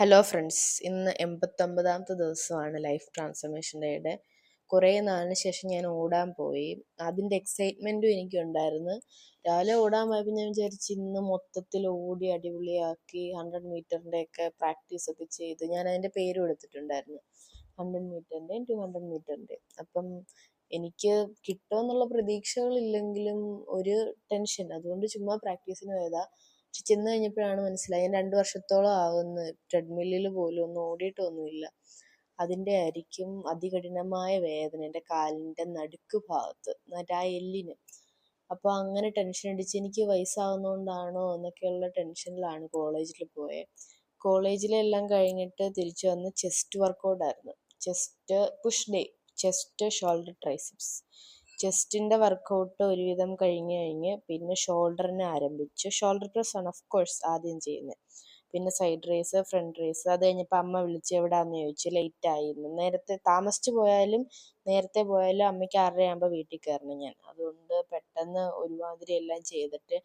Hello friends, ഇന്ന് 89ാമത്തെ ദിവസമാണ് life transformation ഡേയുടെ. കുറേ നാളിന് ശേഷം ഞാൻ ഓടാൻ പോയി. അതിൻ്റെ എക്സൈറ്റ്മെൻറ്റും എനിക്കുണ്ടായിരുന്നു. രാവിലെ ഓടാൻ പോയപ്പോൾ ഞാൻ വിചാരിച്ചു ഇന്ന് മൊത്തത്തിൽ ഓടി അടിപൊളിയാക്കി 100 മീറ്ററിൻ്റെയൊക്കെ പ്രാക്ടീസൊക്കെ ചെയ്ത് ഞാൻ അതിൻ്റെ പേരും എടുത്തിട്ടുണ്ടായിരുന്നു, 100 മീറ്ററിൻ്റെയും 200 മീറ്ററിൻ്റെയും. അപ്പം എനിക്ക് കിട്ടുമെന്നുള്ള പ്രതീക്ഷകളില്ലെങ്കിലും ഒരു ടെൻഷൻ, അതുകൊണ്ട് ചുമ്മാ പ്രാക്ടീസിന് പോയതാ. പക്ഷെ ചെന്ന് കഴിഞ്ഞപ്പോഴാണ് മനസ്സിലായി, ഞാൻ 2 വർഷത്തോളം ആകുന്നു ട്രെഡ്മില്ലിൽ പോലും ഒന്നും ഓടിയിട്ടൊന്നുമില്ല. അതിൻ്റെ ആയിരിക്കും അതികഠിനമായ വേദന എൻ്റെ കാലിൻ്റെ നടുക്ക് ഭാഗത്ത്, മറ്റേ ആ എല്ലിന്. അപ്പോൾ അങ്ങനെ ടെൻഷൻ അടിച്ച് എനിക്ക് വയസ്സാകുന്നതുകൊണ്ടാണോ എന്നൊക്കെയുള്ള ടെൻഷനിലാണ് കോളേജിൽ പോയത്. കോളേജിലെല്ലാം കഴിഞ്ഞിട്ട് തിരിച്ചു വന്ന് ചെസ്റ്റ് വർക്കൗട്ടായിരുന്നു. Chest push day, chest shoulder triceps. ചെസ്റ്റിൻ്റെ വർക്കൗട്ട് ഒരുവിധം കഴിഞ്ഞ് പിന്നെ ഷോൾഡറിനെ ആരംഭിച്ചു. ഷോൾഡർ പ്രസ് ആണ് ഓഫ് കോഴ്സ് ആദ്യം ചെയ്യുന്നത്. പിന്നെ സൈഡ് റേസ്, ഫ്രണ്ട് റേസ്. അത് കഴിഞ്ഞപ്പോൾ അമ്മ വിളിച്ച് എവിടെയാണെന്ന് ചോദിച്ചു. ലേറ്റായിരുന്നു. നേരത്തെ താമസിച്ച് പോയാലും നേരത്തെ പോയാലും അമ്മയ്ക്ക് 6:30 വീട്ടിൽ കയറണം ഞാൻ. അതുകൊണ്ട് പെട്ടെന്ന് ഒരുമാതിരി എല്ലാം ചെയ്തിട്ട്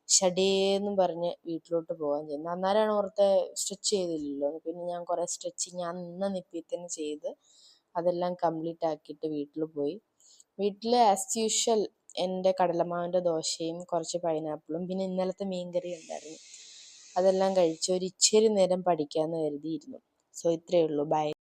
ഷടേന്നും പറഞ്ഞ് വീട്ടിലോട്ട് പോകാൻ ചെയ്യുന്നു. അന്നേരമാണ് ഓർത്തെ സ്ട്രെച്ച് ചെയ്തില്ലല്ലോ. പിന്നെ ഞാൻ കുറേ സ്ട്രെച്ചിങ് അന്ന് നിപ്പിൽ തന്നെ ചെയ്ത് അതെല്ലാം കംപ്ലീറ്റ് ആക്കിയിട്ട് വീട്ടിൽ പോയി. വീട്ടിൽ ആസ് യൂഷ്വൽ എൻ്റെ കടലമാവിൻ്റെ ദോശയും കുറച്ച് പൈനാപ്പിളും പിന്നെ ഇന്നലത്തെ മീൻകറി ഉണ്ടായിരുന്നു. അതെല്ലാം കഴിച്ച് ഒരു ഇച്ചിരി നേരം പഠിക്കാമെന്ന് കരുതിയിരുന്നു. സോ ഇത്രയേ ഉള്ളൂ. ബൈ.